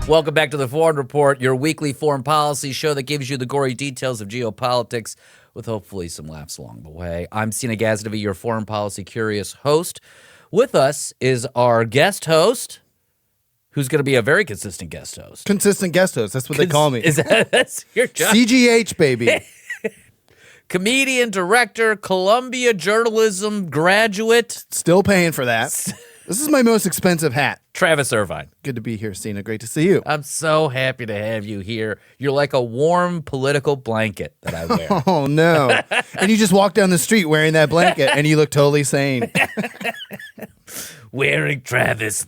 Welcome back to the Foreign Report, your weekly foreign policy show that gives you the gory details of geopolitics with hopefully some laughs along the way. I'm Sina Gazdavi, your foreign policy curious host. With us is our guest host, who's going to be a very consistent guest host. Consistent guest host, that's what they call me. That's your job? CGH, baby. Comedian, director, Columbia journalism graduate. Still paying for that. This is my most expensive hat. Travis Irvine. Good to be here, Sina. Great to see you. I'm so happy to have you here. You're like a warm political blanket that I wear. Oh, no. And you just walk down the street wearing that blanket, and you look totally sane. Wearing Travis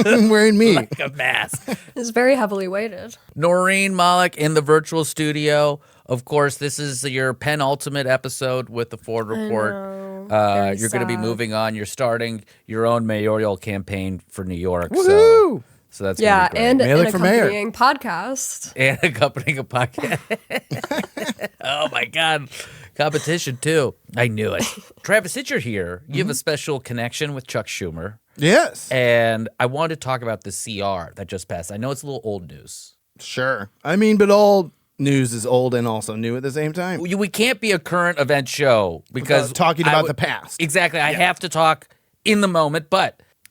Wearing me. like a mask. It's very heavily weighted. Noreen, Malik in the virtual studio. Of course, this is your penultimate episode with the Ford Report. You're going to be moving on. You're starting your own mayoral campaign for New York. Woohoo! So that's Yeah, gonna be great. and an Malik for mayor. accompanying podcast. And accompanying a podcast. Oh, my God. Competition, too. I knew it. Travis, since you're here, you have a special connection with Chuck Schumer. Yes. And I wanted to talk about the CR that just passed. I know it's a little old news. Sure. I mean, but all news is old and also new at the same time. We can't be a current event show because Without talking about the past. Exactly. I have to talk in the moment.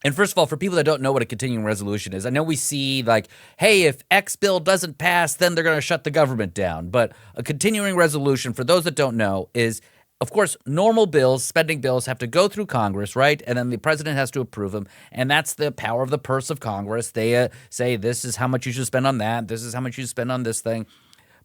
And first of all, for people that don't know what a continuing resolution is, I know we see like, hey, if X bill doesn't pass, then they're going to shut the government down. But a continuing resolution, for those that don't know, is, of course, normal bills, spending bills have to go through Congress, right? And then the president has to approve them. And that's the power of the purse of Congress. They say this is how much you should spend on that. This is how much you should spend on this thing.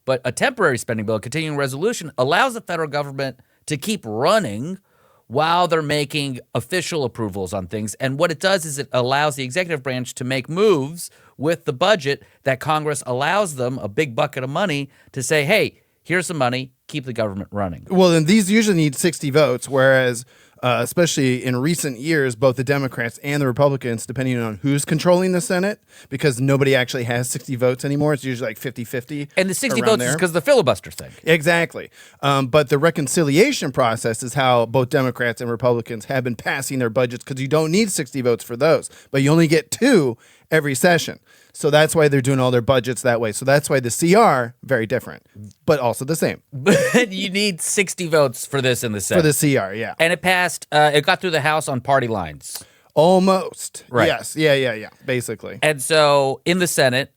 But a temporary spending bill, a continuing resolution, allows the federal government to keep running while they're making official approvals on things. And what it does is it allows the executive branch to make moves with the budget that Congress allows them, a big bucket of money, to say, hey, here's some money, keep the government running. Well, then these usually need 60 votes, whereas especially in recent years, both the Democrats and the Republicans, depending on who's controlling the Senate, because nobody actually has 60 votes anymore. It's usually like 50-50. And the 60 votes is because of the filibuster thing. Exactly. But the reconciliation process is how both Democrats and Republicans have been passing their budgets, because you don't need 60 votes for those, but you only get 2 every session. So that's why they're doing all their budgets that way. So that's why the CR, very different, but also the same. But you need 60 votes for this in the Senate. For the CR, yeah. And it passed, it got through the House on party lines. Almost. Right. Yes. Yeah, basically. And so in the Senate,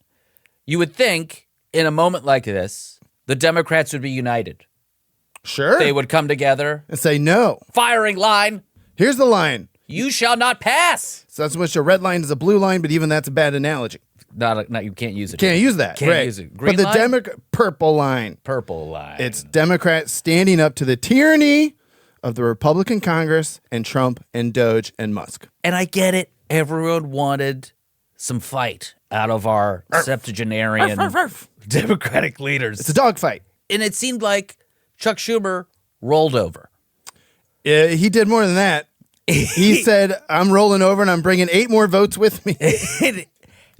you would think in a moment like this, the Democrats would be united. Sure. They would come together. And say, no. Firing line. Here's the line. You shall not pass. So that's much a red line is a blue line, but even that's a bad analogy. Not you can't use it. Can't use that. Can't right. use it. Green but the line? purple line. Purple line. It's Democrats standing up to the tyranny of the Republican Congress and Trump and Doge and Musk. And I get it. Everyone wanted some fight out of our septuagenarian Democratic leaders. It's a dogfight. And it seemed like Chuck Schumer rolled over. He did more than that. He said, I'm rolling over and I'm bringing 8 more votes with me.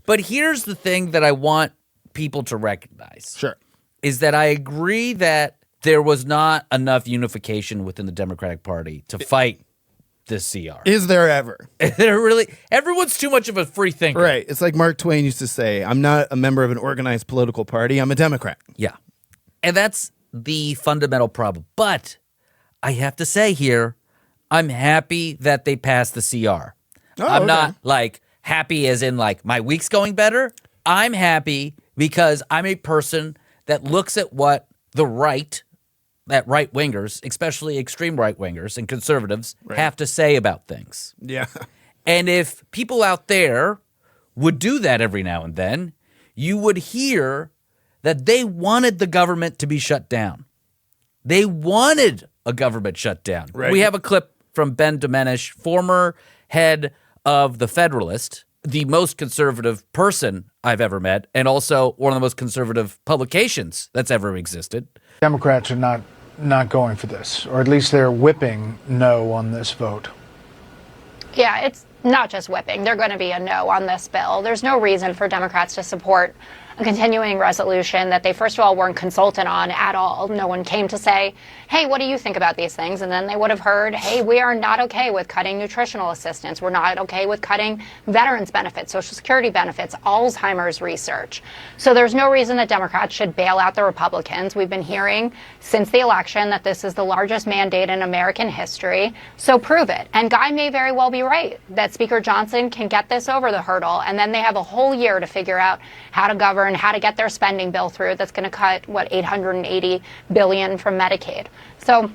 But here's the thing that I want people to recognize. Sure. Is that I agree that there was not enough unification within the Democratic Party to fight this CR. Is there ever? Everyone's too much of a free thinker. Right. It's like Mark Twain used to say, I'm not a member of an organized political party. I'm a Democrat. Yeah. And that's the fundamental problem. But I have to say here, I'm happy that they passed the CR. I'm not like happy as in like my week's going better. I'm happy because I'm a person that looks at what the right wingers, especially extreme right wingers and conservatives, have to say about things. Yeah. And if people out there would do that every now and then, you would hear that they wanted the government to be shut down. They wanted a government shutdown. Right. We have a clip from Ben Domenech, former head of The Federalist, the most conservative person I've ever met, and also one of the most conservative publications that's ever existed. Democrats are not going for this, or at least they're whipping no on this vote. Yeah, not just whipping. They're going to be a no on this bill. There's no reason for Democrats to support a continuing resolution that they, first of all, weren't consulted on at all. No one came to say, hey, what do you think about these things? And then they would have heard, hey, we are not okay with cutting nutritional assistance. We're not okay with cutting veterans benefits, Social Security benefits, Alzheimer's research. So there's no reason that Democrats should bail out the Republicans. We've been hearing since the election that this is the largest mandate in American history. So prove it. And Guy may very well be right that Speaker Johnson can get this over the hurdle, and then they have a whole year to figure out how to govern, how to get their spending bill through that's going to cut, $880 billion from Medicaid. So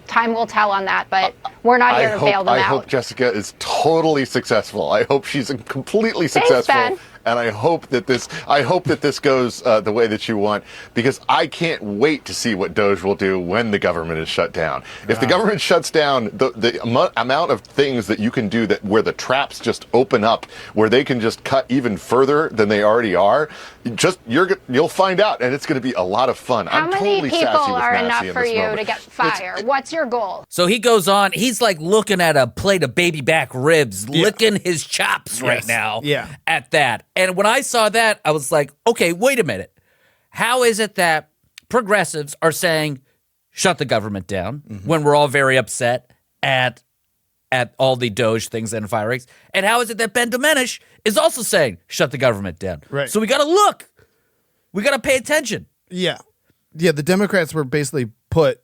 time will tell on that, but we're not here to bail them out. I hope Jessica is totally successful. I hope she's completely successful. Thanks, Ben. And I hope that this goes the way that you want, because I can't wait to see what Doge will do when the government is shut down. If the government shuts down, the amount of things that you can do where the traps just open up, where they can just cut even further than they already are, you'll find out, and it's going to be a lot of fun. How many people are enough for you to get fired? What's your goal? So he goes on. He's like looking at a plate of baby back ribs, licking his chops right now at that. And when I saw that, I was like, okay, wait a minute. How is it that progressives are saying, shut the government down, when we're all very upset at all the Doge things and firings? And how is it that Ben Domenech is also saying, shut the government down? Right. So we got to look. We got to pay attention. Yeah. Yeah, the Democrats were basically put,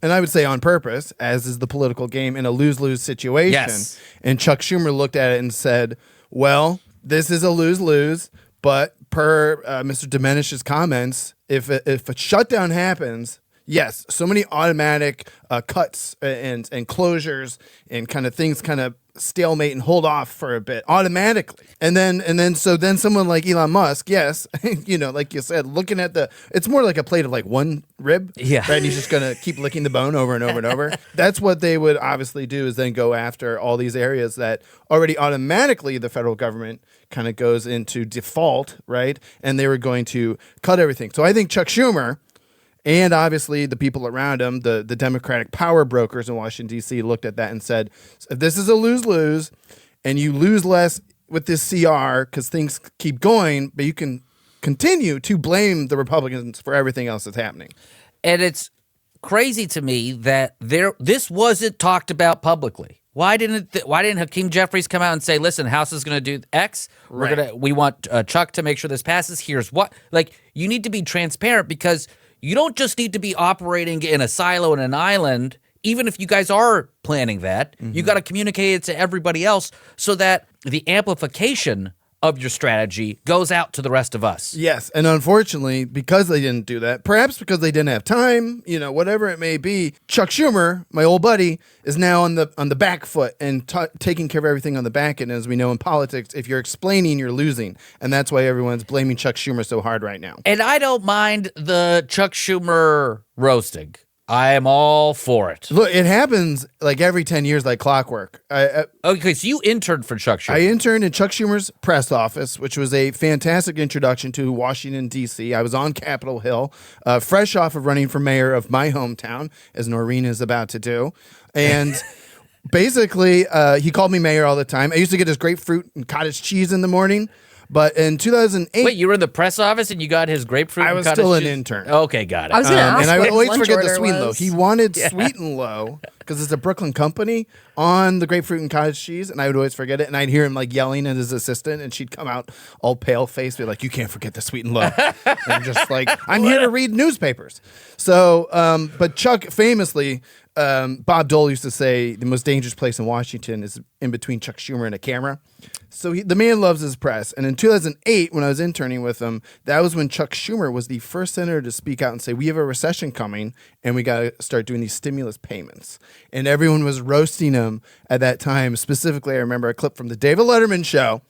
and I would say on purpose, as is the political game, in a lose-lose situation. Yes. And Chuck Schumer looked at it and said, well, this is a lose-lose, but per Mr. Domenech's comments, if a shutdown happens, yes, so many automatic cuts and closures and kind of things kind of stalemate and hold off for a bit automatically. And then someone like Elon Musk, yes, like you said, looking at it's more like a plate of like one rib. Yeah. Right. And he's just going to keep licking the bone over and over and over. That's what they would obviously do, is then go after all these areas that already automatically the federal government kind of goes into default. Right. And they were going to cut everything. So I think Chuck Schumer, and obviously the people around him, the Democratic power brokers in Washington, D.C., looked at that and said, if this is a lose-lose and you lose less with this CR because things keep going, but you can continue to blame the Republicans for everything else that's happening. And it's crazy to me that this wasn't talked about publicly. Why didn't Hakeem Jeffries come out and say, listen, House is going to do X. We want Chuck to make sure this passes. Here's what. Like, you need to be transparent, because you don't just need to be operating in a silo and an island. Even if you guys are planning that, you got to communicate it to everybody else so that the amplification of your strategy goes out to the rest of us. Yes, and unfortunately, because they didn't do that, perhaps because they didn't have time, whatever it may be, Chuck Schumer, my old buddy, is now on the back foot and taking care of everything on the back end. As we know in politics, if you're explaining, you're losing, and that's why everyone's blaming Chuck Schumer so hard right now. And I don't mind the Chuck Schumer roasting. I am all for it. Look, it happens like every 10 years, like clockwork. Okay, so you interned for Chuck Schumer. I interned in Chuck Schumer's press office, which was a fantastic introduction to Washington, D.C. I was on Capitol Hill, fresh off of running for mayor of my hometown, as Noreen is about to do. And basically, he called me mayor all the time. I used to get his grapefruit and cottage cheese in the morning. But in 2008... Wait, you were in the press office and you got his grapefruit? I was still an intern. Okay, got it. I was going to ask and I would what always his lunch forget the order sweet and low. was. He wanted sweet and low because it's a Brooklyn company on the grapefruit and cottage cheese, and I would always forget it. And I'd hear him like yelling at his assistant, and she'd come out all pale faced, be like, "You can't forget the sweet and low." And I'm just like, "I'm here to read newspapers." So, but Chuck famously. Bob Dole used to say the most dangerous place in Washington is in between Chuck Schumer and a camera. So the man loves his press. And in 2008, when I was interning with him, that was when Chuck Schumer was the first senator to speak out and say, we have a recession coming and we got to start doing these stimulus payments. And everyone was roasting him at that time. Specifically, I remember a clip from the David Letterman show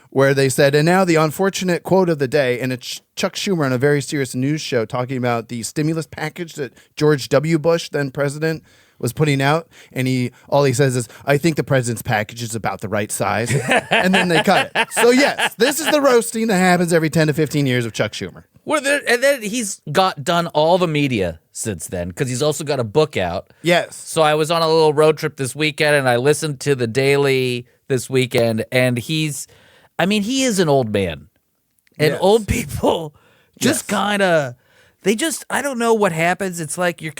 where they said, and now the unfortunate quote of the day, and it's Chuck Schumer on a very serious news show talking about the stimulus package that George W. Bush, then president, was putting out. And all he says is, I think the president's package is about the right size. And then they cut it. So yes, this is the roasting that happens every 10 to 15 years of Chuck Schumer. And then he's done all the media since then, because he's also got a book out. Yes. So I was on a little road trip this weekend, and I listened to the daily this weekend, and he is an old man. And Yes. old people just kind of, I don't know what happens. It's like you're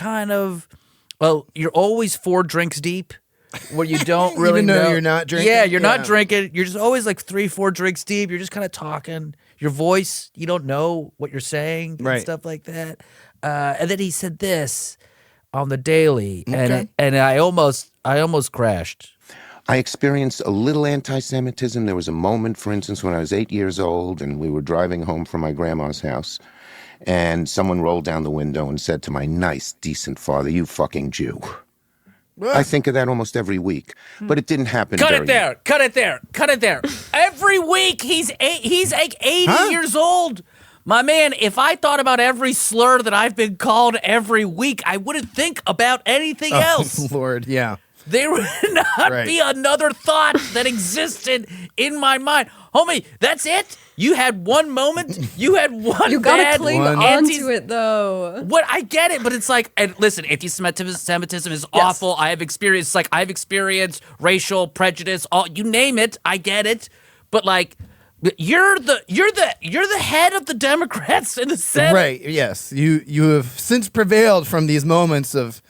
you're always 4 drinks deep where you don't really Even though know. you're not drinking? Yeah, you're not Yeah. drinking. You're just always like 3-4 drinks deep. You're just kind of talking. Your voice, you don't know what you're saying and Right. stuff like that. And then he said this on the Daily, Okay. and I almost crashed. I experienced a little anti-Semitism. There was a moment, for instance, when I was 8 years old and we were driving home from my grandma's house, and someone rolled down the window and said to my nice, decent father, "You fucking Jew." I think of that almost every week, but it didn't happen. Cut very it there. Cut it there. Cut it there. Every week he's like 80 years old. My man, if I thought about every slur that I've been called every week, I wouldn't think about anything else. Lord, yeah. There would not be another thought that existed in my mind. Homie, that's it? You had one moment? You had one You gotta bad cling onto it, though. What I get it, but it's like, and listen, anti-Semitism is awful. I've experienced racial prejudice. You name it, I get it. But like, you're the head of the Democrats in the Senate. Right. Yes. You have since prevailed from these moments of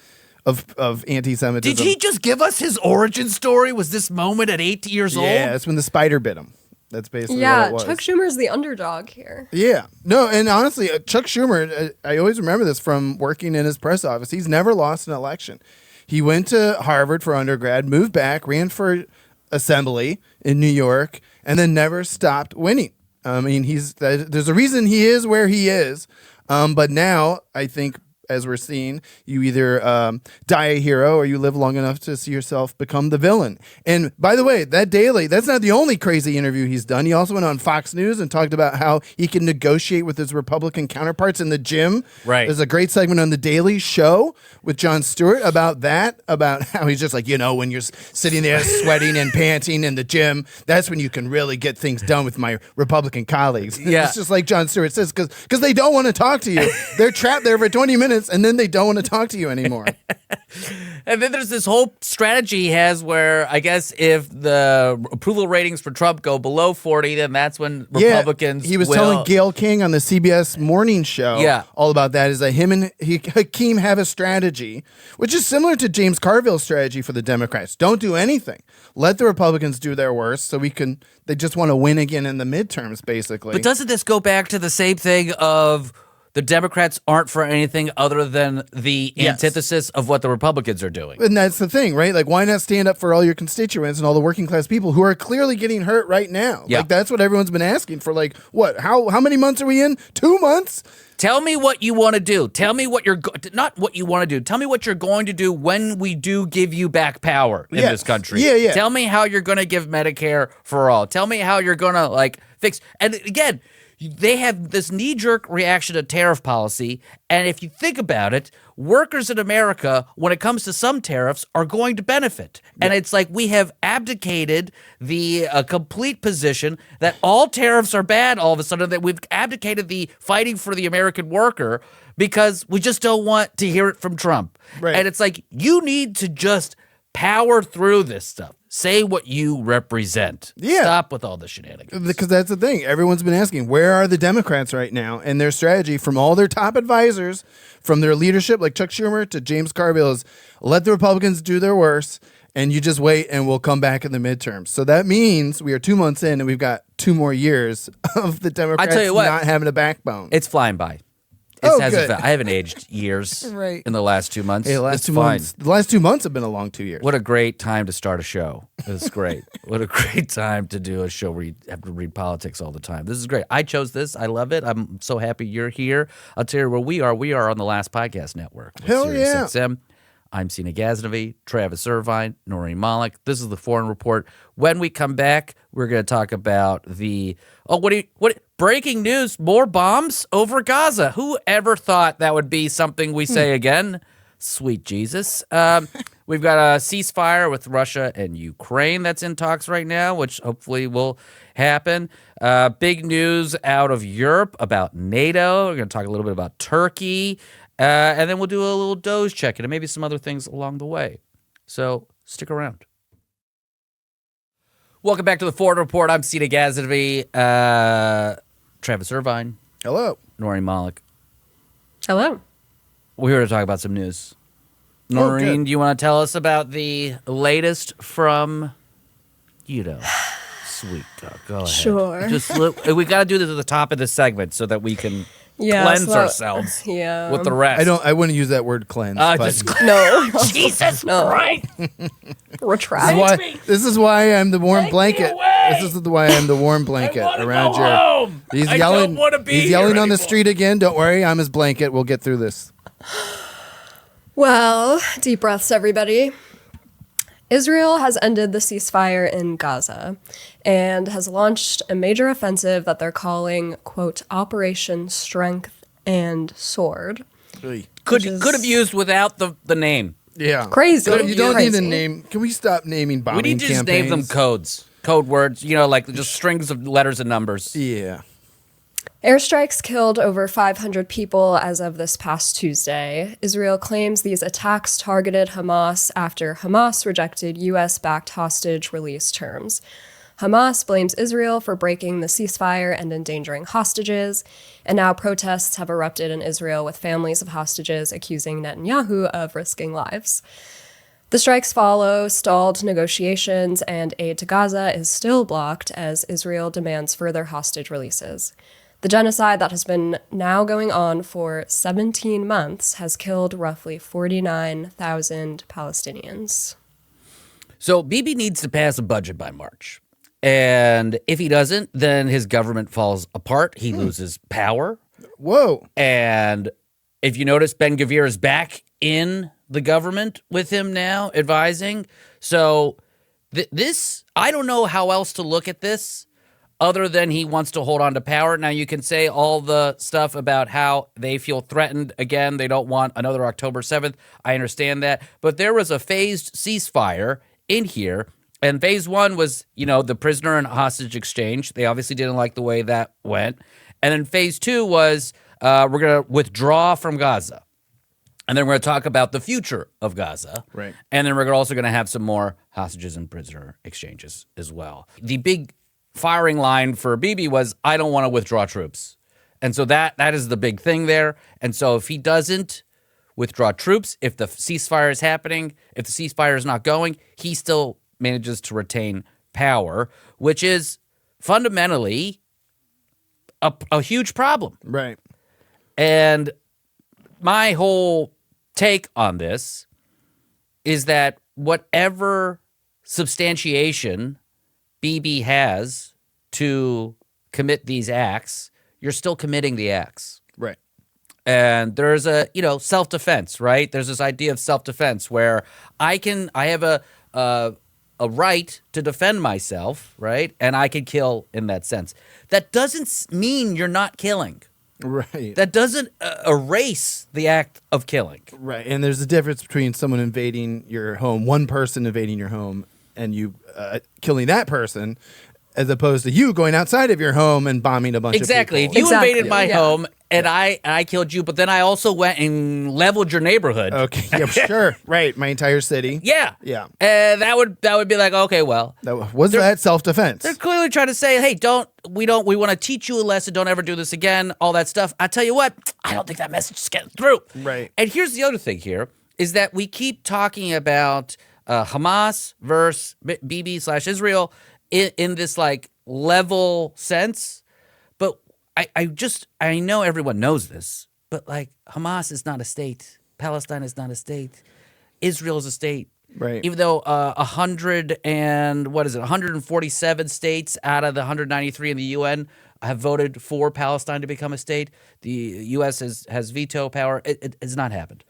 anti-Semitism. Did he just give us his origin story? Was this moment at 8 years old? Yeah, that's when the spider bit him. That's basically what Yeah, it was. Chuck Schumer's the underdog here. Yeah. No, and honestly, Chuck Schumer, I always remember this from working in his press office. He's never lost an election. He went to Harvard for undergrad, moved back, ran for assembly in New York, and then never stopped winning. I mean, there's a reason he is where he is. But now, I think, as we're seeing, you either die a hero or you live long enough to see yourself become the villain. And by the way, that Daily, that's not the only crazy interview he's done. He also went on Fox News and talked about how he can negotiate with his Republican counterparts in the gym. Right. There's a great segment on the Daily Show with Jon Stewart about that, about how he's just like, when you're sitting there sweating and panting in the gym, that's when you can really get things done with my Republican colleagues. Yeah. It's just like Jon Stewart says, because they don't want to talk to you. They're trapped there for 20 minutes. And then they don't want to talk to you anymore. And then there's this whole strategy he has where I guess if the approval ratings for Trump go below 40, then that's when Republicans He was will. telling Gayle King on the CBS morning show all about that, is that him and Hakeem have a strategy, which is similar to James Carville's strategy for the Democrats. Don't do anything. Let the Republicans do their worst so they just want to win again in the midterms, basically. But doesn't this go back to the same thing of the Democrats aren't for anything other than the antithesis of what the Republicans are doing? And that's the thing, right? Like, why not stand up for all your constituents and all the working class people who are clearly getting hurt right now? Yeah. Like, that's what everyone's been asking for. Like, what? How many months are we in? 2 months? Tell me what you want to do. Tell me what not what you want to do. Tell me what you're going to do when we do give you back power in this country. Yeah. Tell me how you're going to give Medicare for all. Tell me how you're going to fix. And again, they have this knee-jerk reaction to tariff policy, and if you think about it, workers in America, when it comes to some tariffs, are going to benefit. And it's like we have abdicated the complete position that all tariffs are bad all of a sudden, that we've abdicated the fighting for the American worker because we just don't want to hear it from Trump. Right. And it's like, you need to just power through this stuff. Say what you represent. Yeah. Stop with all the shenanigans. Because that's the thing. Everyone's been asking, where are the Democrats right now? And their strategy from all their top advisors, from their leadership like Chuck Schumer to James Carville, is let the Republicans do their worst, and you just wait, and we'll come back in the midterms. So that means we are 2 months in, and we've got 2 more years of the Democrats not having a backbone. It's flying by. Good. I haven't aged years Right. in the last 2 months. Hey, the last 2 months. The last 2 months have been a long 2 years. What a great time to start a show. This is great. What a great time to do a show where you have to read politics all the time. This is great. I chose this. I love it. I'm so happy you're here. I'll tell you where we are. We are on the Last Podcast Network. With Hell Sirius yeah. XM. I'm Sina Ghaznavi, Travis Irvine, Noreen Malik. This is the Foreign Report. When we come back, we're going to talk about breaking news, more bombs over Gaza. Who ever thought that would be something we say again? Sweet Jesus. We've got a ceasefire with Russia and Ukraine that's in talks right now, which hopefully will happen. Big news out of Europe about NATO. We're going to talk a little bit about Turkey. And then we'll do a little Doge check-in and maybe some other things along the way. So stick around. Welcome back to the Forward Report. I'm CEASEFIRES. Travis Irvine, Hello. Noreen Malik. Hello. We're here to talk about some news. Oh, Noreen, good. do you want to tell us about the latest from, sweet talk? Go ahead. Sure. Just look, we got to do this at the top of this segment so that we can cleanse ourselves Yeah. with the rest. I wouldn't use that word cleanse. but Just No. Jesus No. Christ. Retract. this is why I'm the warm Take me blanket. away. This is why I'm the warm blanket wanna around go your. home. He's I yelling. don't wanna be he's here yelling on the anymore. street again. Don't worry, I'm his blanket. We'll get through this. Well, deep breaths, everybody. Israel has ended the ceasefire in Gaza and has launched a major offensive that they're calling, quote, Operation Strength and Sword. Could is- have used without the name. Yeah, Crazy. You don't need Crazy. a name. Can we stop naming bombing We need to just name them campaigns? code words, like just strings of letters and numbers. Yeah. Airstrikes killed over 500 people as of this past Tuesday. Israel claims these attacks targeted Hamas after Hamas rejected U.S.-backed hostage release terms. Hamas blames Israel for breaking the ceasefire and endangering hostages, and now protests have erupted in Israel with families of hostages accusing Netanyahu of risking lives. The strikes follow stalled negotiations, and aid to Gaza is still blocked as Israel demands further hostage releases. The genocide that has been now going on for 17 months has killed roughly 49,000 Palestinians. So Bibi needs to pass a budget by March. And if he doesn't, then his government falls apart. He loses power. Whoa. And if you notice, Ben Gvir is back in the government with him now, advising. So this, I don't know how else to look at this other than he wants to hold on to power. Now, you can say all the stuff about how they feel threatened. Again, they don't want another October 7th. I understand that. But there was a phased ceasefire in here. And phase one was, the prisoner and hostage exchange. They obviously didn't like the way that went. And then phase two was we're going to withdraw from Gaza. And then we're going to talk about the future of Gaza. Right. And then we're also going to have some more hostages and prisoner exchanges as well. The big firing line for Bibi was, I don't want to withdraw troops. And so that is the big thing there. And so if he doesn't withdraw troops, if the ceasefire is happening, if the ceasefire is not going, he still manages to retain power, which is fundamentally a huge problem. Right. And my whole take on this is that whatever substantiation Bibi has to commit these acts, you're still committing the acts. Right. And there's a, self-defense, right? There's this idea of self-defense where I have a right to defend myself, right? And I can kill in that sense. That doesn't mean you're not killing. Right. That doesn't erase the act of killing. Right. And there's a difference between someone invading your home, one person invading your home, and you killing that person, as opposed to you going outside of your home and bombing a bunch Exactly. of If people. you Exactly. invaded my Yeah. home and I killed you, but then I also went and leveled your neighborhood. Okay. Yeah, sure. Right. My entire city. Yeah. Yeah. That would be like, okay, well, Was that self-defense? they're clearly trying to say, hey, we want to teach you a lesson. Don't ever do this again. All that stuff. I tell you what, I don't think that message is getting through. Right. And here's the other thing here is that we keep talking about Hamas versus Bibi/Israel in this like level sense. But I know everyone knows this, but like Hamas is not a state. Palestine is not a state. Israel is a state. Right. Even though 147 states out of the 193 in the UN have voted for Palestine to become a state, the U.S. has veto power. It has not happened.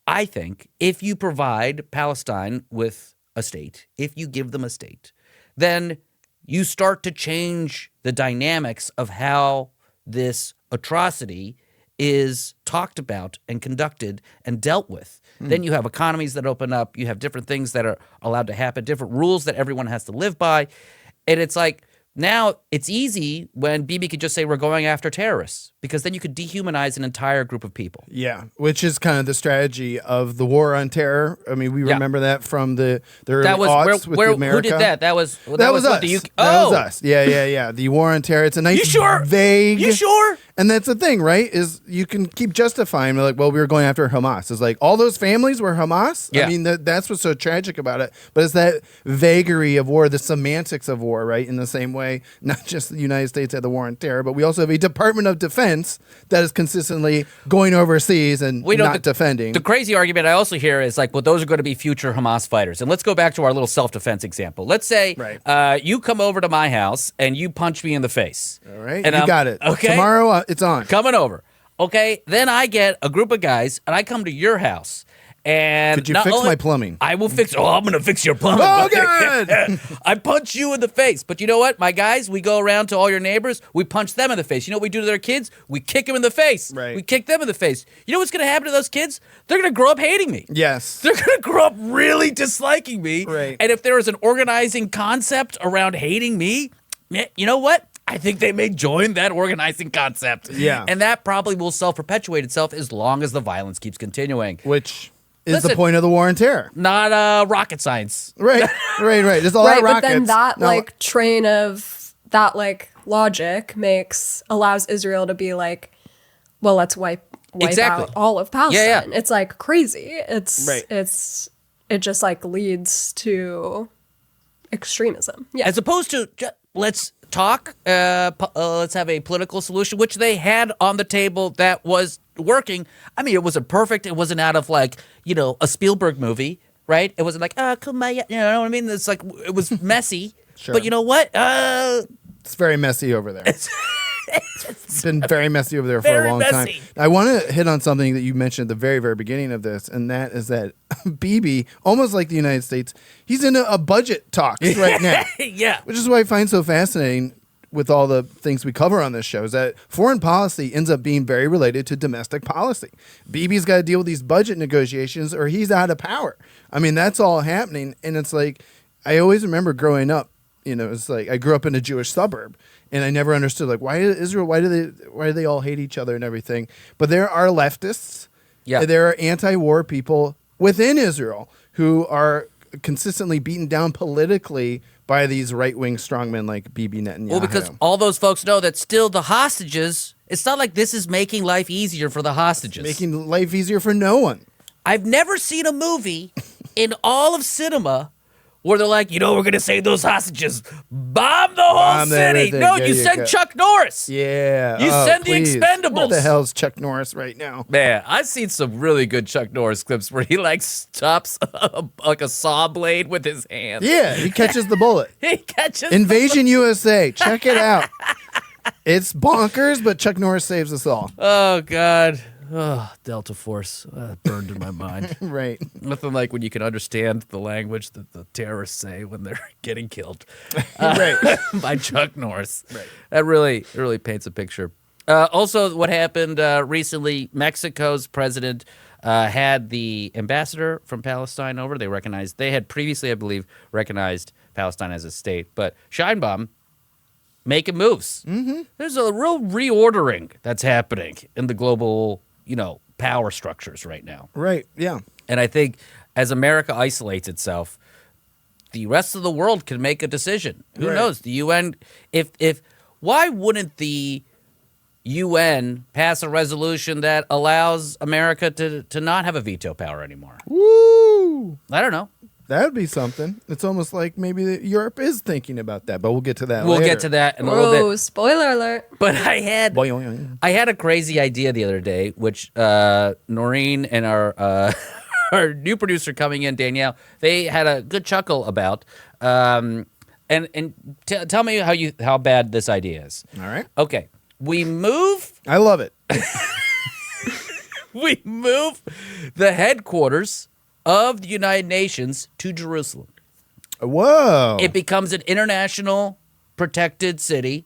I think if you provide Palestine with a state, if you give them a state, then you start to change the dynamics of how this atrocity is talked about and conducted and dealt with. Then you have economies that open up. You have different things that are allowed to happen, different rules that everyone has to live by. And it's like Now, it's easy when Bibi could just say we're going after terrorists, because then you could dehumanize an entire group of people. Yeah, which is kind of the strategy of the war on terror. I mean, we remember that from the early aughts with America. Who did that? That was us. That was us. Yeah. The war on terror. It's a nice, vague. You sure? And that's the thing, right? Is you can keep justifying, like, well, we were going after Hamas. It's like all those families were Hamas. Yeah. I mean, that's what's so tragic about it. But it's that vagary of war, the semantics of war, right? In the same way, not just the United States had the war on terror, but we also have a Department of Defense that is consistently going overseas and not defending. The crazy argument I also hear is like, well, those are going to be future Hamas fighters. And let's go back to our little self-defense example. Let's say you come over to my house and you punch me in the face. All right, and you got it. Okay, tomorrow it's on. Coming over. Okay, then I get a group of guys and I come to your house. And could you fix my plumbing? I will fix. Oh, I'm gonna fix your plumbing. Oh, God! I punch you in the face, but you know what, my guys? We go around to all your neighbors. We punch them in the face. You know what we do to their kids? We kick them in the face. Right. We kick them in the face. You know what's gonna happen to those kids? They're gonna grow up hating me. Yes. They're gonna grow up really disliking me. Right. And if there is an organizing concept around hating me, you know what? I think they may join that organizing concept. Yeah. And that probably will self-perpetuate itself as long as the violence keeps continuing. Which is the point of the war on terror. Not rocket science. Right. There's a lot of rockets. But then that train of that logic allows Israel to be like, well, let's wipe out all of Palestine. Yeah. It's like crazy. It just leads to extremism. Yeah. As opposed to let's talk, let's have a political solution, which they had on the table that was working. I mean, it wasn't perfect. It wasn't out of a Spielberg movie, right? It wasn't like, kumbaya, you know what I mean? It's like, it was messy. Sure. But you know what? It's very messy over there. It's been very messy over there for a long time. I want to hit on something that you mentioned at the very, very beginning of this, and that is that Bibi, almost like the United States, he's in a budget talks right now. Yeah. Which is what I find so fascinating with all the things we cover on this show, is that foreign policy ends up being very related to domestic policy. Bibi's got to deal with these budget negotiations or he's out of power. I mean, that's all happening. And it's like, I always remember growing up, it's like I grew up in a Jewish suburb. And I never understood, why do they all hate each other and everything? But there are leftists, there are anti-war people within Israel who are consistently beaten down politically by these right-wing strongmen like Bibi Netanyahu. Well, because all those folks know that still the hostages, it's not like this is making life easier for the hostages. Making life easier for no one. I've never seen a movie in all of cinema where they're like, we're going to save those hostages. Bomb the whole city. No, you send Chuck Norris. Yeah. You send the Expendables. Where the hell's Chuck Norris right now? Man, I've seen some really good Chuck Norris clips where he stops a saw blade with his hand. Yeah, he catches the bullet. He catches Invasion USA. Check it out. It's bonkers, but Chuck Norris saves us all. Oh, God. Oh, Delta Force burned in my mind. Right. Nothing like when you can understand the language that the terrorists say when they're getting killed. Right. By Chuck Norris. Right. That really paints a picture. Also, what happened recently, Mexico's president had the ambassador from Palestine over. They had previously, I believe, recognized Palestine as a state. But Sheinbaum making moves. Mm-hmm. There's a real reordering that's happening in the global power structures right now. Right, yeah. And I think as America isolates itself, the rest of the world can make a decision. Who knows? The UN, why wouldn't the UN pass a resolution that allows America to not have a veto power anymore? Woo! I don't know. That would be something. It's almost like maybe Europe is thinking about that, but we'll get to that later. We'll get to that in a little bit. Spoiler alert. But I had a crazy idea the other day, which Noreen and our our new producer coming in, Danielle, they had a good chuckle about. And tell me how bad this idea is. All right. Okay. We move. I love it. We move the headquarters of the United Nations to Jerusalem. Whoa. It becomes an international protected city.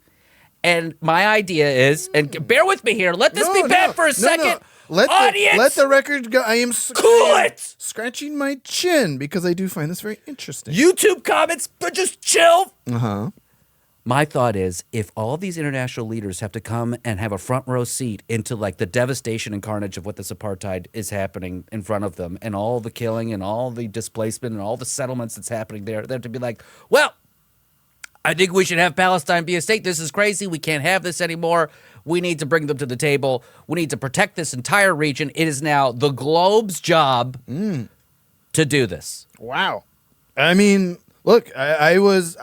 And my idea is, and bear with me here, let this be bad for a second. Audience! Let the record go. I am scratching my chin because I do find this very interesting. YouTube comments, but just chill. Uh-huh. My thought is, if all these international leaders have to come and have a front row seat into like the devastation and carnage of what this apartheid is happening in front of them, and all the killing and all the displacement and all the settlements that's happening there, they have to be like, well, I think we should have Palestine be a state. This is crazy. We can't have this anymore. We need to bring them to the table. We need to protect this entire region. It is now the globe's job to do this. Wow. I mean, look, I was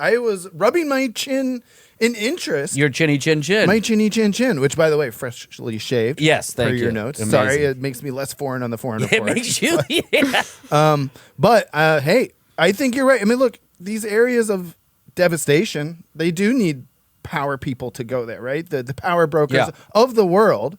rubbing my chin in interest. Your chinny chin chin. My chinny chin chin, which, by the way, freshly shaved. Yes, thank per you. your notes. Amazing. Sorry, it makes me less foreign on the foreign It report. makes you. Yeah. But hey, I think you're right. I mean, look, these areas of devastation, they do need power people to go there, right? The power brokers of the world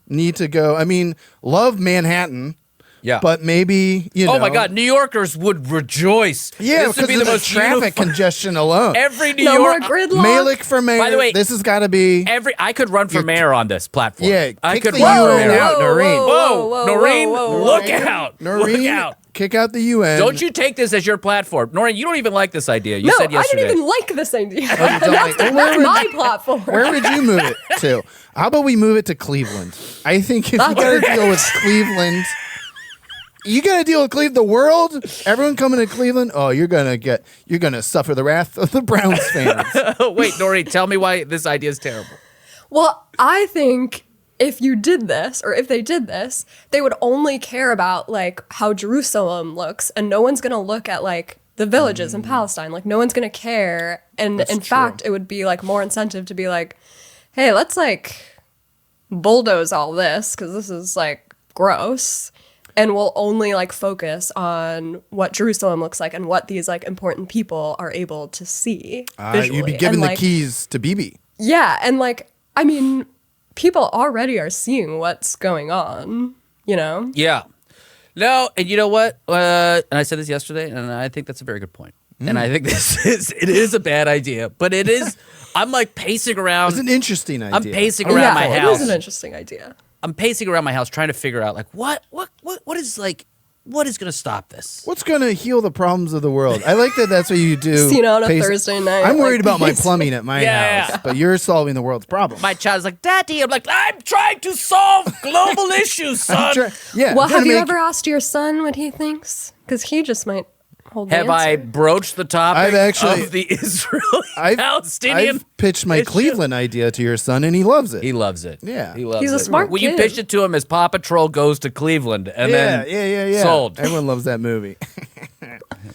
need to go. I mean, love Manhattan. Yeah. But maybe, you know. Oh my God, New Yorkers would rejoice. Yeah, This would because be of the the most traffic uniform- congestion alone. Every New No more York. gridlock. Malik for mayor. By the way, this has got to be. I could run for mayor on this platform. Yeah, I kick could the run for UN mayor. out, Noreen. Whoa, Noreen, look out. Noreen, Look out. kick out the UN. Don't you take this as your platform. Noreen, you don't even like this idea. You No, said I yesterday. didn't even like this idea. you don't like- That's Where would- my platform. Where would you move it to? How about we move it to Cleveland? I think if you got to deal with Cleveland, you got to deal with Cleveland. The world, everyone coming to Cleveland. Oh, you're gonna suffer the wrath of the Browns fans. Wait, Noreen, tell me why this idea is terrible. Well, I think if you did this, or if they did this, they would only care about like how Jerusalem looks, and no one's gonna look at like the villages in Palestine. Like no one's gonna care. And in fact, it would be like more incentive to be like, hey, let's like bulldoze all this because this is like gross. And we'll only like focus on what Jerusalem looks like and what these like important people are able to see visually. You'd be giving And, the like, keys to Bibi. yeah, and like, I mean, people already are seeing what's going on, you know? Yeah. No, and you know what? And I said this yesterday, and I think that's a very good point. And I think it is a bad idea, but it is. I'm like pacing around. It's an interesting idea. I'm pacing around my It house. is an interesting idea. I'm pacing around my house trying to figure out like what is going to stop this? What's going to heal the problems of the world? I like that. That's what you do. Seen on a Thursday night, I'm worried like, about my pace. plumbing at my Yeah, house, yeah. but you're solving the world's problems. My child's like, Daddy. I'm like, I'm trying to solve global issues, son. Yeah. Well, I'm trying have to you make- ever asked your son what he thinks? Because he just might hold the Have I answer. broached the topic I've actually- of the Israeli-Palestinian? I've pitched my issue? Cleveland idea to your son, and he loves it. He loves it. Yeah. He loves He's a it. smart Well, you kid. pitched it to him as Paw Patrol goes to Cleveland, and then yeah. sold. Everyone loves that movie.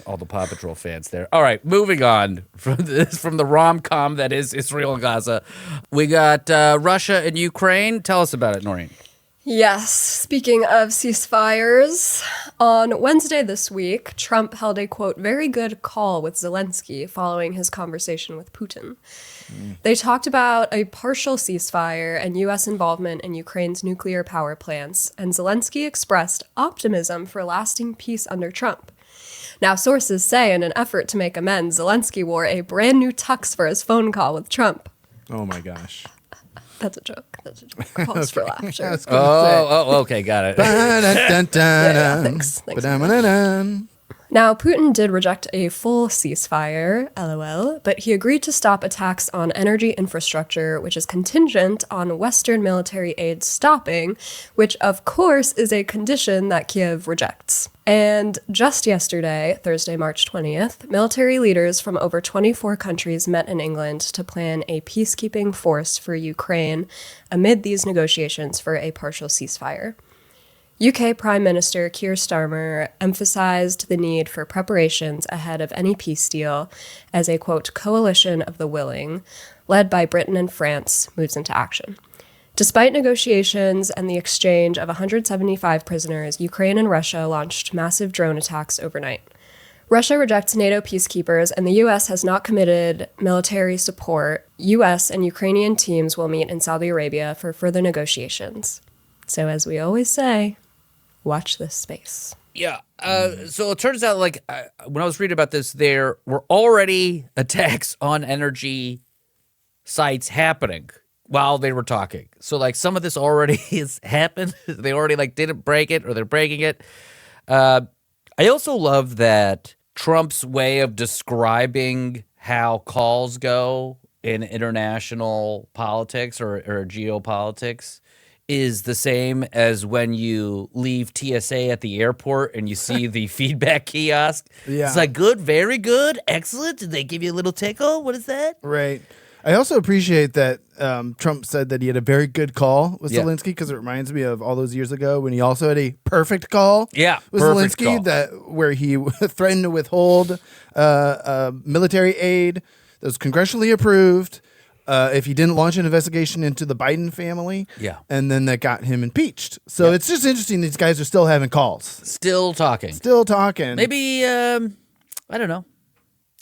All the Paw Patrol fans there. All right, moving on from the rom-com that is Israel and Gaza. We got Russia and Ukraine. Tell us about it, Noreen. Yes, speaking of ceasefires, on Wednesday this week, Trump held a, quote, very good call with Zelensky following his conversation with Putin. They talked about a partial ceasefire and U.S. involvement in Ukraine's nuclear power plants, and Zelensky expressed optimism for lasting peace under Trump. Now, sources say in an effort to make amends, Zelensky wore a brand new tux for his phone call with Trump. Oh my gosh. That's a joke. That's a joke. Pause for laughter. I was gonna say. Okay, got it. Yeah, thanks. Ba-dum-ba-dum. Now, Putin did reject a full ceasefire, LOL, but he agreed to stop attacks on energy infrastructure, which is contingent on Western military aid stopping, which, of course, is a condition that Kiev rejects. And just yesterday, Thursday, March 20th, military leaders from over 24 countries met in England to plan a peacekeeping force for Ukraine amid these negotiations for a partial ceasefire. UK Prime Minister Keir Starmer emphasized the need for preparations ahead of any peace deal as a, quote, coalition of the willing, led by Britain and France, moves into action. Despite negotiations and the exchange of 175 prisoners, Ukraine and Russia launched massive drone attacks overnight. Russia rejects NATO peacekeepers, and the U.S. has not committed military support. U.S. and Ukrainian teams will meet in Saudi Arabia for further negotiations. So as we always say, watch this space. Yeah. So it turns out, like, when I was reading about this, there were already attacks on energy sites happening while they were talking. So, like, some of this already has happened. They already, like, didn't break it, or they're breaking it. I also love that Trump's way of describing how calls go in international politics or geopolitics is the same as when you leave TSA at the airport and you see the feedback kiosk. Yeah. It's like, good, very good, excellent. Did they give you a little tickle? What is that? Right. I also appreciate that Trump said that he had a very good call with Yeah. Zelensky, because it reminds me of all those years ago when he also had a perfect call with perfect Zelensky, call. where he threatened to withhold military aid that was congressionally approved if he didn't launch an investigation into the Biden family. Yeah. And then that got him impeached. So it's just interesting these guys are still having calls. Still talking. Still talking. Maybe, I don't know,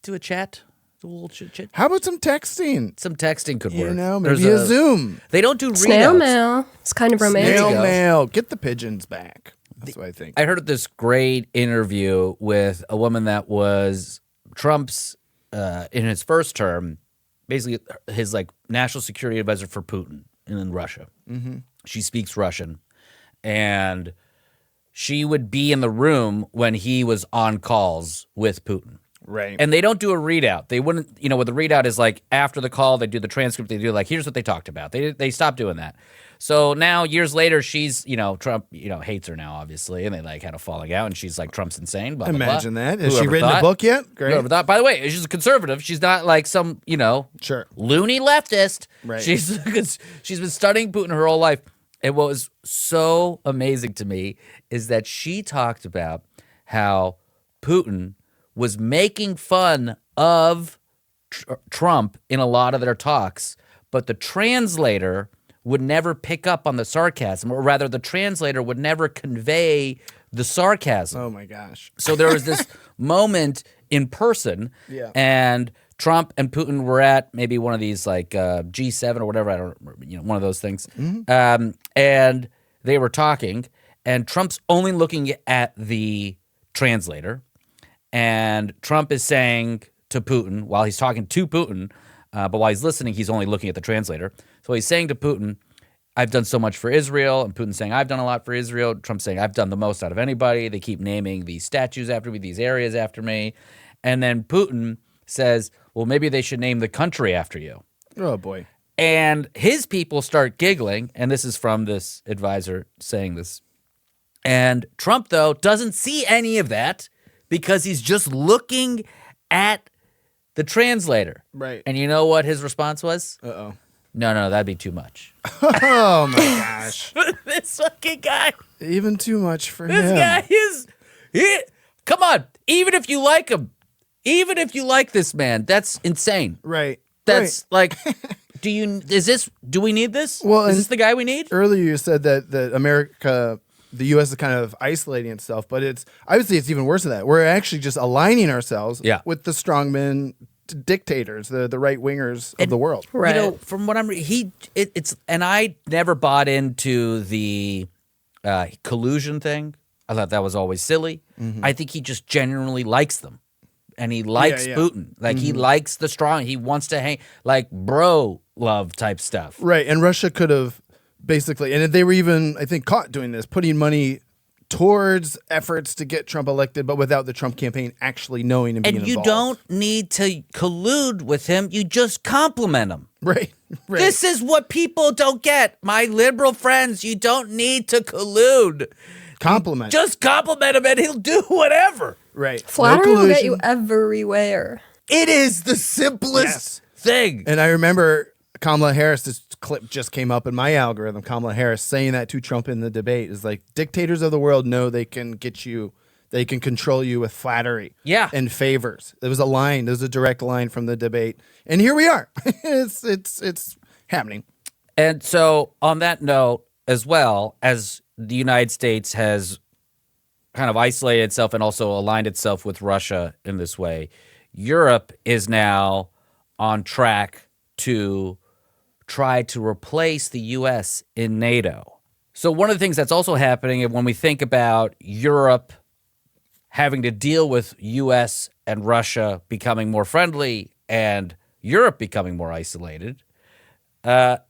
do a chat. Do a little chit. How about some texting? Some texting could work. You know, There's maybe a Zoom. They don't do Snail readouts. mail. It's kind of romantic. Snail go. mail. Get the pigeons back. That's what I think. I heard this great interview with a woman that was Trump's, in his first term, basically his like national security advisor for Putin in Russia. Mm-hmm. She speaks Russian, and she would be in the room when he was on calls with Putin. Right. And they don't do a readout. They wouldn't, what the readout is like after the call, they do the transcript. They do like, here's what they talked about. They stopped doing that. So now years later, she's, Trump, hates her now, obviously. And they like had a falling out and she's like, Trump's insane. Blah, blah, blah. Imagine that. Has she Whoever written thought? a book yet? Great. Whoever thought. By the way, she's a conservative. She's not like some, Sure. loony leftist. Right. She's been studying Putin her whole life. And what was so amazing to me is that she talked about how Putin was making fun of Trump in a lot of their talks, but the translator would never pick up on the sarcasm, or rather the translator would never convey the sarcasm. Oh, my gosh. So there was this moment in person, Yeah. and Trump and Putin were at maybe one of these like G7 or whatever, I don't remember, one of those things. Mm-hmm. And they were talking, and Trump's only looking at the translator, and Trump is saying to Putin, while he's talking to Putin, but while he's listening, he's only looking at the translator. So he's saying to Putin, I've done so much for Israel, and Putin's saying, I've done a lot for Israel. Trump's saying, I've done the most out of anybody. They keep naming these statues after me, these areas after me. And then Putin says, well, maybe they should name the country after you. Oh, boy. And his people start giggling, and this is from this advisor saying this. And Trump, though, doesn't see any of that because he's just looking at the translator. Right. And you know what his response was? Uh-oh. No, that'd be too much. Oh, my gosh. This fucking guy. Even too much for This him. guy is. Come on. Even if you like him, even if you like this man, that's insane. Right. That's like, do we need this? Well, is and this the guy we need? Earlier you said that America, the U.S. is kind of isolating itself, but I would say it's even worse than that. We're actually just aligning ourselves with the strongmen dictators, the right wingers of the world. Right. From what I'm and I never bought into the collusion thing. I thought that was always silly. Mm-hmm. I think he just genuinely likes them. And he likes Putin. Like, he likes the strong. He wants to hang, like, bro love type stuff. Right. And Russia could have basically, and they were even, I think, caught doing this, putting money towards efforts to get Trump elected, but without the Trump campaign actually knowing and being And you involved. don't need to collude with him. You just compliment him. Right. This is what people don't get. My liberal friends, you don't need to collude. Compliment. Just compliment him and he'll do whatever. Right. Flattery No will get you collusion. everywhere. It is the simplest thing. And I remember Kamala Harris, this clip just came up in my algorithm, Kamala Harris saying that to Trump in the debate is like, dictators of the world know they can get you, they can control you with flattery and favors. There was a line, there was a direct line from the debate. And here we are. It's happening. And so on that note, as well as the United States has kind of isolated itself and also aligned itself with Russia in this way, Europe is now on track to try to replace the U.S. in NATO. So one of the things that's also happening when we think about Europe having to deal with U.S. and Russia becoming more friendly and Europe becoming more isolated,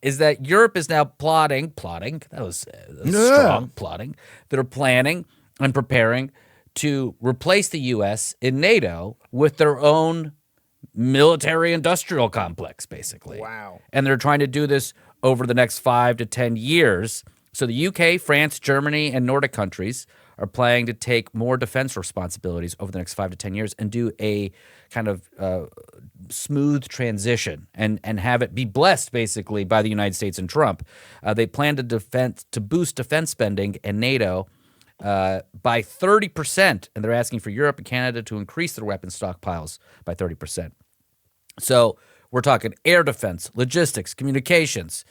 is that Europe is now plotting, that was strong, plotting, that are planning and preparing to replace the U.S. in NATO with their own military-industrial complex, basically. Wow. And they're trying to do this over the next 5 to 10 years. So the UK, France, Germany, and Nordic countries are planning to take more defense responsibilities over the next 5 to 10 years and do a kind of smooth transition and have it be blessed, basically, by the United States and Trump. They plan to boost defense spending and NATO by 30%, and they're asking for Europe and Canada to increase their weapons stockpiles by 30%. So we're talking air defense, logistics, communications,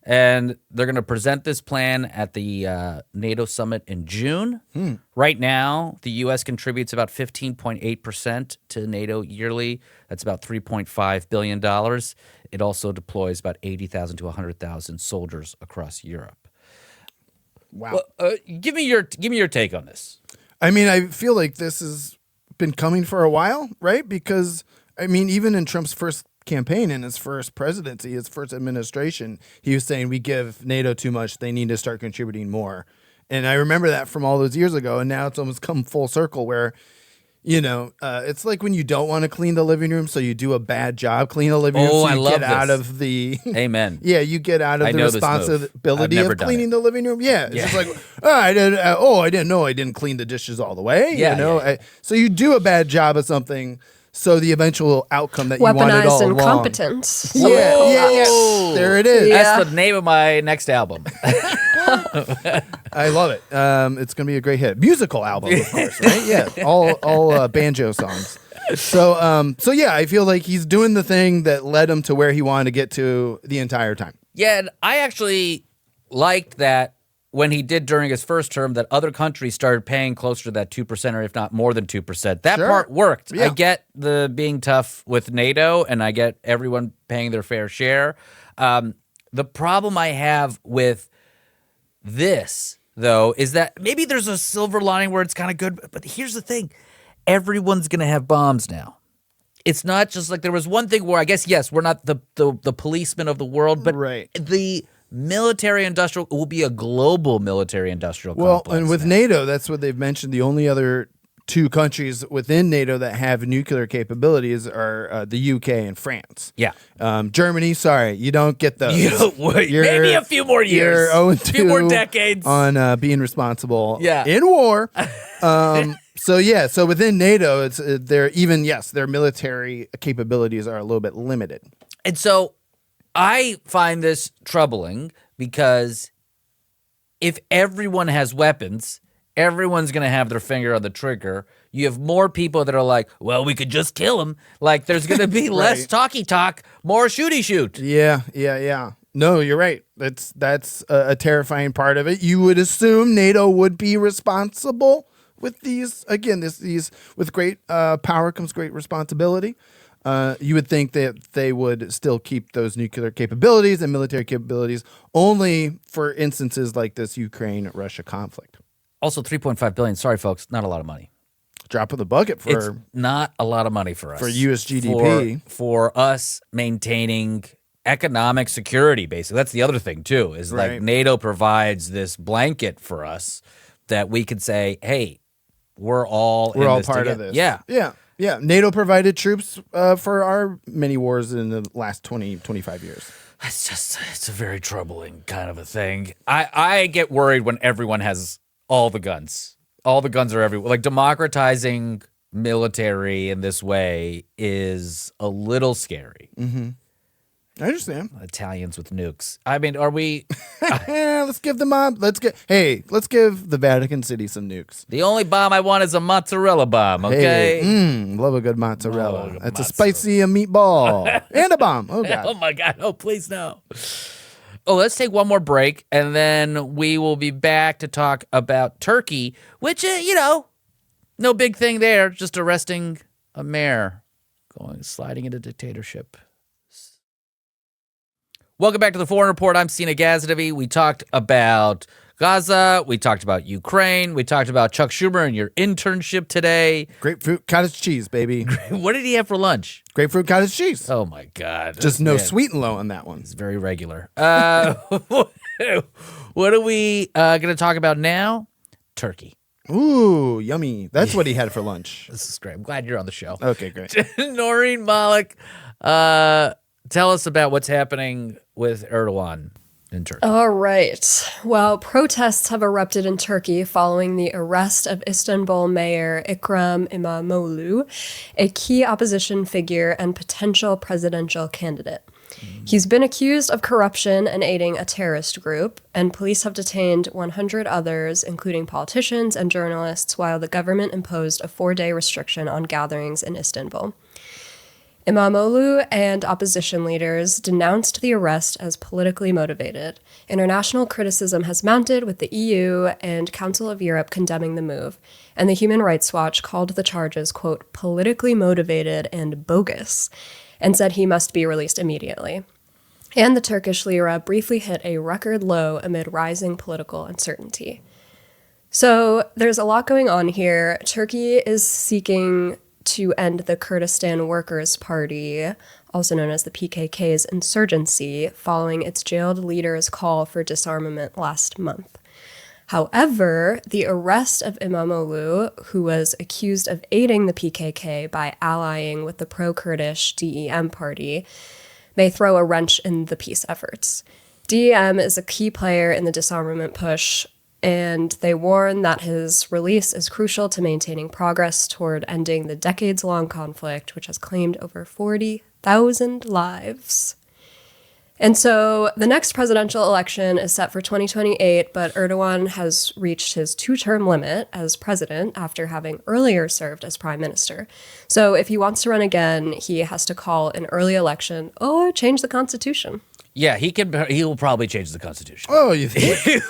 and they're going to present this plan at the NATO summit in June. Right now, the U.S. contributes about 15.8% to NATO yearly. That's about $3.5 billion. It also deploys about 80,000 to 100,000 soldiers across Europe. Wow. Give me your take on this. I mean, I feel like this has been coming for a while, right? Because, I mean, even in Trump's first campaign, in his first presidency, his first administration, he was saying, we give NATO too much. They need to start contributing more. And I remember that from all those years ago. And now it's almost come full circle where, you know, it's like when you don't want to clean the living room, so you do a bad job cleaning the living room. So I you love get this. out of the Amen. Yeah, you get out of I the know this move. I've responsibility never of done cleaning it. the living room. Yeah, it's just like, I didn't know I didn't clean the dishes all the way. Yeah, you know, yeah. So you do a bad job of something, so the eventual outcome that you wanted all Weaponized along. incompetence. Yeah. There it is. Yeah. That's the name of my next album. I love it. It's gonna be a great hit. Musical album, of course, right? Yeah, all banjo songs. So yeah, I feel like he's doing the thing that led him to where he wanted to get to the entire time. Yeah, and I actually liked that when he did during his first term that other countries started paying closer to that 2% or if not more than 2%. That Sure. part worked. Yeah. I get the being tough with NATO and I get everyone paying their fair share. The problem I have with this, though, is that maybe there's a silver lining where it's kind of good, but here's the thing. Everyone's going to have bombs now. It's not just like there was one thing where I guess, yes, we're not the policemen of the world, but Right. the military-industrial will be a global military-industrial Well, complex. and with now. NATO, that's what they've mentioned. The only other two countries within NATO that have nuclear capabilities are the UK and France. Yeah. Germany, sorry, you don't get those. Maybe a few more years. You're a few more decades. on being responsible Yeah. in war. So within NATO, it's their military capabilities are a little bit limited. And so I find this troubling because if everyone has weapons, everyone's going to have their finger on the trigger. You have more people that are like, well, we could just kill him. Like there's going to be less Right. talky talk, more shooty shoot. Yeah. No, you're right. That's a terrifying part of it. You would assume NATO would be responsible with these. Again, these with great power comes great responsibility. You would think that they would still keep those nuclear capabilities and military capabilities only for instances like this Ukraine-Russia conflict. Also, $3.5 billion. Sorry, folks, not a lot of money. Drop of the bucket It's for not a lot of money for us. for US GDP. For us maintaining economic security, basically. That's the other thing, too, is like Right. NATO provides this blanket for us that we could say, hey, we're all We're in all this part together. of this. Yeah. NATO provided troops for our many wars in the last 20, 25 years. It's a very troubling kind of a thing. I get worried when everyone has all the guns. All the guns are everywhere. Like democratizing military in this way is a little scary. I understand. Italians with nukes. I mean, are we... Let's give them let's give the Vatican City some nukes. The only bomb I want is a mozzarella bomb, okay? Hey, love a good mozzarella. Love a good That's a mozzarella. spicy meatball and a bomb. Oh Oh god. my God, oh please no. Oh, let's take one more break, and then we will be back to talk about Turkey, which, no big thing there, just arresting a mayor, sliding into dictatorship. Welcome back to the Foreign Report. I'm Sina Gazdavi. We talked about Gaza. We talked about Ukraine. We talked about Chuck Schumer and your internship today. Grapefruit cottage cheese, baby. What did he have for lunch? Grapefruit cottage cheese. Oh, my God. Just no Man, sweet and low on that one. It's very regular. What are we going to talk about now? Turkey. Ooh, yummy. That's what he had for lunch. This is great. I'm glad you're on the show. Okay, great. Noreen, Malik, tell us about what's happening with Erdogan in Turkey. All right. Well, protests have erupted in Turkey following the arrest of Istanbul Mayor Ekrem İmamoğlu, a key opposition figure and potential presidential candidate. He's been accused of corruption and aiding a terrorist group, and police have detained 100 others, including politicians and journalists, while the government imposed a 4-day restriction on gatherings in Istanbul. İmamoğlu and opposition leaders denounced the arrest as politically motivated. International criticism has mounted, with the EU and Council of Europe condemning the move, and the Human Rights Watch called the charges, quote, politically motivated and bogus, and said he must be released immediately. And the Turkish lira briefly hit a record low amid rising political uncertainty. So there's a lot going on here. Turkey is seeking to end the Kurdistan Workers' Party, also known as the PKK's insurgency, following its jailed leader's call for disarmament last month. However, the arrest of İmamoğlu, who was accused of aiding the PKK by allying with the pro-Kurdish DEM party, may throw a wrench in the peace efforts. DEM is a key player in the disarmament push, and they warn that his release is crucial to maintaining progress toward ending the decades-long conflict, which has claimed over 40,000 lives. And so the next presidential election is set for 2028, but Erdogan has reached his 2-term limit as president after having earlier served as prime minister. So if he wants to run again, he has to call an early election or change the constitution. Yeah, he will probably change the constitution. Oh, you think?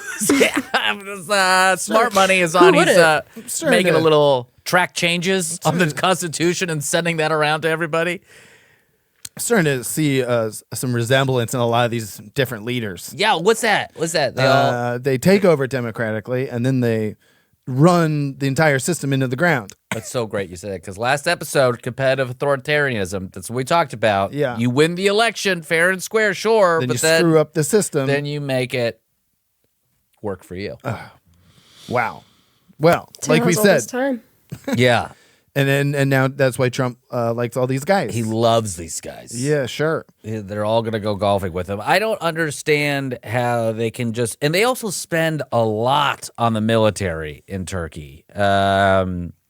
Smart money is on. He's making to- a little track changes on the constitution and sending that around to everybody. Starting to see some resemblance in a lot of these different leaders. Yeah, what's that? They take over democratically, and then they run the entire system into the ground. That's so great you said that, because last episode, competitive authoritarianism, that's what we talked about. Yeah. You win the election fair and square, sure, Then but you screw up the system. then you make it work for you. Wow. Well, like we Tales all this said, time. Yeah. and now that's why Trump likes all these guys. He loves these guys. Yeah, sure. They're all going to go golfing with him. I don't understand how they can just, and they also spend a lot on the military in Turkey.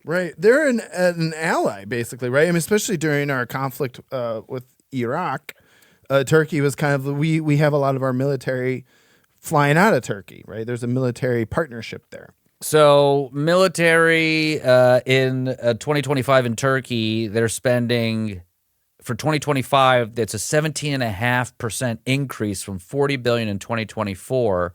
Right. They're an ally, basically, right? I mean, especially during our conflict with Iraq, Turkey was kind of, we have a lot of our military flying out of Turkey, right? There's a military partnership there. So military in 2025 in Turkey, they're spending, for 2025, that's a 17.5% increase from $40 billion in 2024,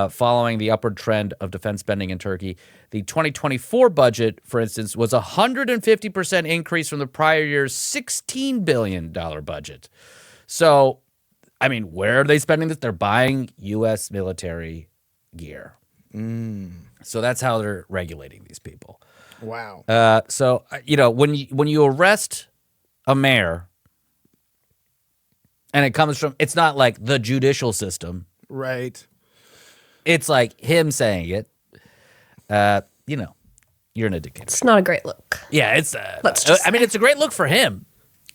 following the upward trend of defense spending in Turkey. The 2024 budget, for instance, was a 150% increase from the prior year's $16 billion budget. So, I mean, where are they spending this? They're buying U.S. military gear. So that's how they're regulating these people. Wow. So when you arrest a mayor, and it comes from, it's not like the judicial system. Right. It's like him saying it. You're in a dictatorship. It's not a great look. Yeah, it's. Let's just I mean, it's a great look for him.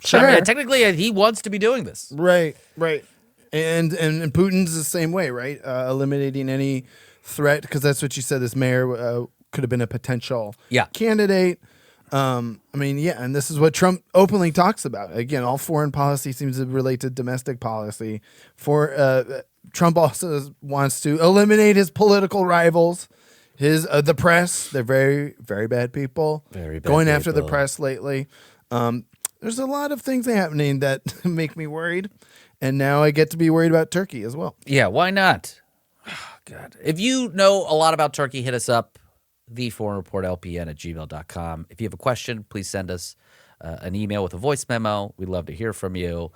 Sure. I mean, technically, he wants to be doing this. Right. And Putin's the same way, right? Eliminating any threat, because that's what you said. This mayor could have been a potential candidate. I mean, yeah, and this is what Trump openly talks about. Again, all foreign policy seems to relate to domestic policy. Trump also wants to eliminate his political rivals, the press. They're very, very bad people. Very bad going after the people. press lately. There's a lot of things happening that make me worried, and now I get to be worried about Turkey as well. Yeah, why not? Oh, God. If you know a lot about Turkey, hit us up, theforeignreportlpn@gmail.com. If you have a question, please send us an email with a voice memo. We'd love to hear from you.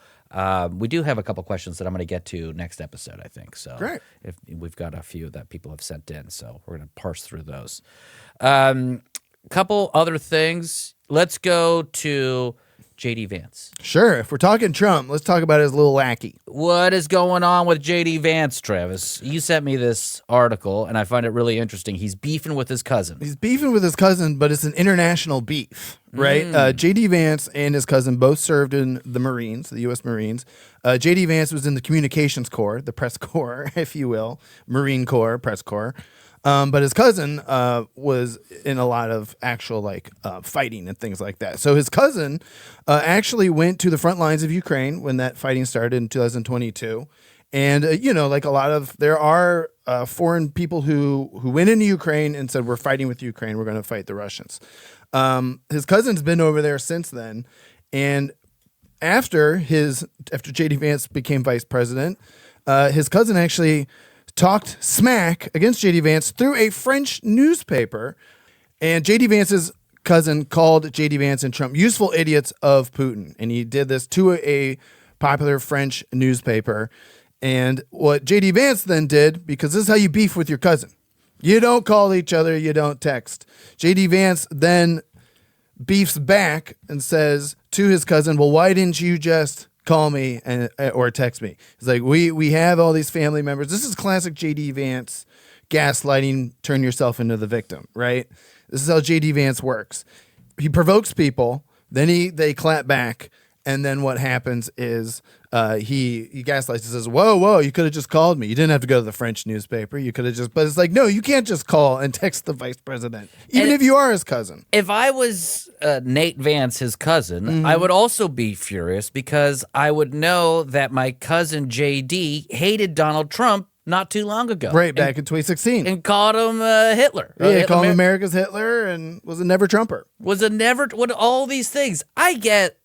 We do have a couple questions that I'm going to get to next episode, I think. So Great. If we've got a few that people have sent in, so we're going to parse through those. Couple other things. Let's go to J.D. Vance. Sure. If we're talking Trump, let's talk about his little lackey. What is going on with J.D. Vance, Travis? You sent me this article, and I find it really interesting. He's beefing with his cousin. He's beefing with his cousin, but it's an international beef, right? J.D. Vance and his cousin both served in the Marines, the U.S. Marines. J.D. Vance was in the Communications Corps, the press corps, if you will, Marine Corps, press corps. But his cousin was in a lot of actual fighting and things like that. So his cousin actually went to the front lines of Ukraine when that fighting started in 2022. And, there are foreign people who went into Ukraine and said, we're fighting with Ukraine. We're going to fight the Russians. His cousin's been over there since then. And after J.D. Vance became vice president, his cousin actually talked smack against J.D. Vance through a French newspaper. And J.D. Vance's cousin called J.D. Vance and Trump useful idiots of Putin. And he did this to a popular French newspaper. And what J.D. Vance then did, because this is how you beef with your cousin. You don't call each other, you don't text. J.D. Vance then beefs back and says to his cousin, well, why didn't you just call me or text me? It's like, we have all these family members. This is classic J.D. Vance gaslighting, turn yourself into the victim, right? This is how J.D. Vance works. He provokes people, then they clap back, and then what happens is he gaslights and says, whoa, you could have just called me. You didn't have to go to the French newspaper. You could have just, but it's like, no, you can't just call and text the vice president, even if you are his cousin. If I was Nate Vance, his cousin, I would also be furious because I would know that my cousin J.D. hated Donald Trump not too long ago. Right, back in 2016. And called him Hitler. Yeah, called him America's Hitler and was a never Trumper. What all these things. I get,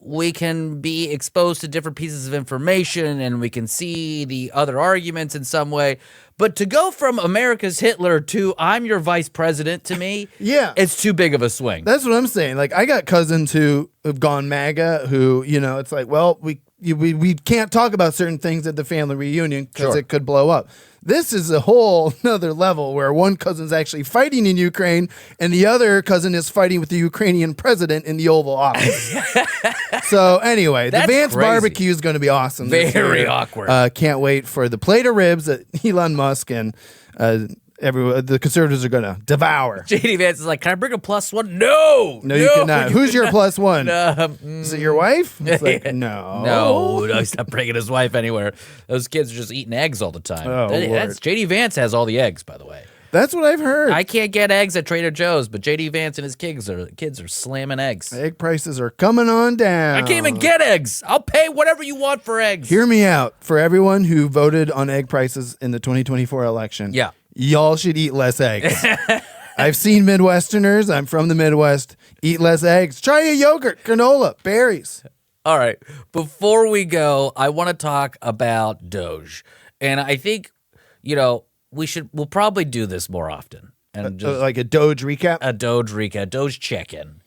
we can be exposed to different pieces of information and we can see the other arguments in some way. But to go from America's Hitler to I'm your vice president, to me, yeah, it's too big of a swing. That's what I'm saying. Like, I got cousins who have gone MAGA who, it's like, well, we can't talk about certain things at the family reunion because it could blow up. This is a whole nother level where one cousin's actually fighting in Ukraine and the other cousin is fighting with the Ukrainian president in the Oval Office. So anyway, the Vance barbecue is going to be awesome. Very awkward. Can't wait for the plate of ribs that Elon Musk and the conservatives are going to devour. J.D. Vance is like, can I bring a plus one? No, you cannot. Who's your plus one? Is it your wife? It's like, no. No, he's not bringing his wife anywhere. Those kids are just eating eggs all the time. That's J.D. Vance has all the eggs, by the way. That's what I've heard. I can't get eggs at Trader Joe's, but J.D. Vance and his kids are slamming eggs. Egg prices are coming on down. I can't even get eggs. I'll pay whatever you want for eggs. Hear me out. For everyone who voted on egg prices in the 2024 election. Yeah. Y'all should eat less eggs. I've seen Midwesterners. I'm from the Midwest. Eat less eggs. Try a yogurt, granola, berries. All right. Before we go, I want to talk about Doge. And I think, we'll probably do this more often. And just like a Doge recap? A Doge check-in.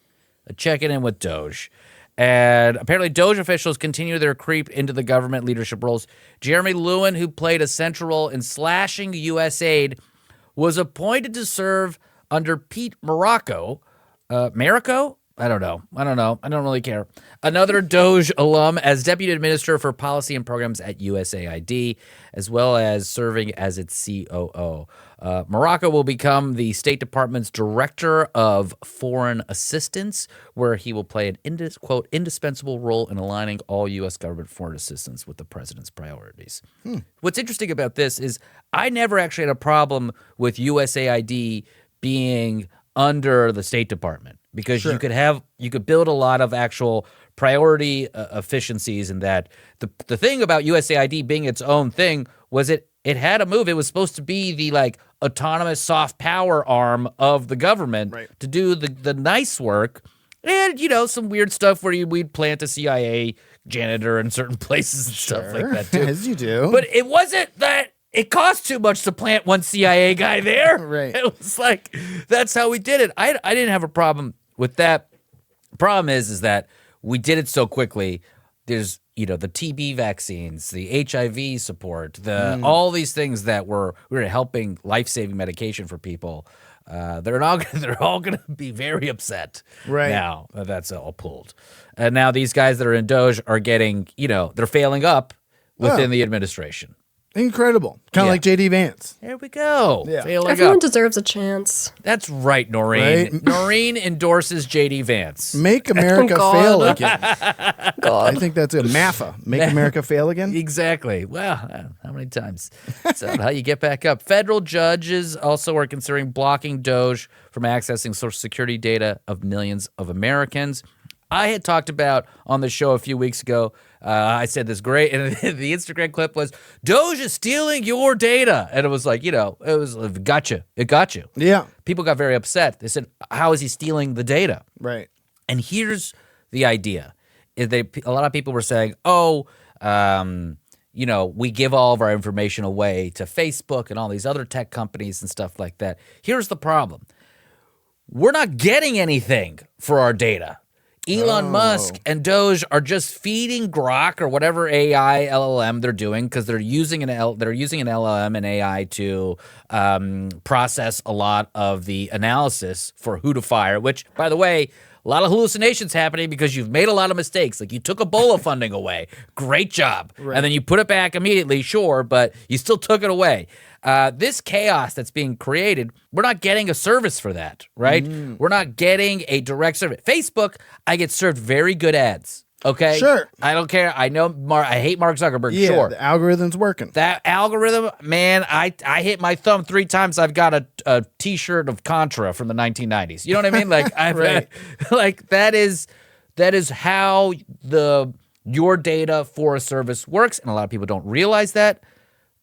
A check-in with Doge. And apparently Doge officials continue their creep into the government leadership roles. Jeremy Lewin, who played a central role in slashing U.S. aid, was appointed to serve under Pete Marocco. Marocco? I don't know. I don't really care. Another Doge alum as Deputy Administrator for Policy and Programs at USAID, as well as serving as its COO. Marocco will become the State Department's Director of Foreign Assistance, where he will play an, quote, indispensable role in aligning all U.S. government foreign assistance with the president's priorities. What's interesting about this is I never actually had a problem with USAID being under the State Department because you could build a lot of actual priority efficiencies in that. The thing about USAID being its own thing was it had a move. It was supposed to be the autonomous soft power arm of the government to do the nice work and, some weird stuff where we'd plant a CIA janitor in certain places and stuff like that too. As you do. But it wasn't that it cost too much to plant one CIA guy there. Right. It was like, that's how we did it. I didn't have a problem with that. Problem is that we did it so quickly. There's, the TB vaccines, the HIV support, all these things that we were helping life-saving medication for people. they're all going to be very upset now that that's all pulled. And now these guys that are in Doge are getting, they're failing up within the administration. Incredible. Kind of like J.D. Vance. There we go. Yeah. Failing Everyone up. deserves a chance. That's right, Noreen. Right? Noreen endorses J.D. Vance. Make America God. fail again. God. I think that's a MAFA. Make America fail again. Exactly. Well, how many times? That's how you get back up. Federal judges also are considering blocking Doge from accessing Social Security data of millions of Americans. I had talked about on the show a few weeks ago, I said this great, and the Instagram clip was, Doge is stealing your data. And it was like, it got you. It got you. Yeah. People got very upset. They said, how is he stealing the data? Right. And here's the idea. A lot of people were saying, we give all of our information away to Facebook and all these other tech companies and stuff like that. Here's the problem. We're not getting anything for our data. Elon Musk and Doge are just feeding Grok or whatever AI LLM they're doing because they're using an LLM and AI to process a lot of the analysis for who to fire, which, by the way, a lot of hallucinations happening because you've made a lot of mistakes. Like you took Ebola funding away. Great job. Right. And then you put it back immediately, sure, but you still took it away. This chaos that's being created, we're not getting a service for that, right? We're not getting a direct service. Facebook, I get served very good ads, okay? Sure. I don't care. I know I hate Mark Zuckerberg, Yeah, sure. the algorithm's working. That algorithm, man, I hit my thumb 3 times. I've got a T-shirt of Contra from the 1990s. You know what I mean? Like Right. like that is how your data for a service works, and a lot of people don't realize that.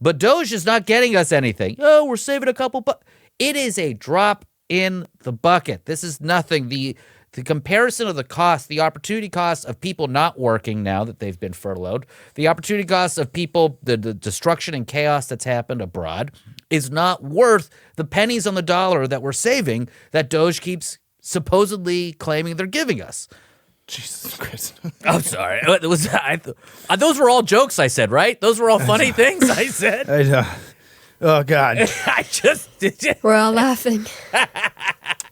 But Doge is not getting us anything. Oh, we're saving a couple bucks. It is a drop in the bucket. This is nothing. The comparison of the cost, the opportunity cost of people not working now that they've been furloughed, the opportunity cost of people, the destruction and chaos that's happened abroad is not worth the pennies on the dollar that we're saving that Doge keeps supposedly claiming they're giving us. Jesus Christ. I'm sorry. Those were all jokes I said, right? Those were all funny things I said. Oh, God. We're all laughing.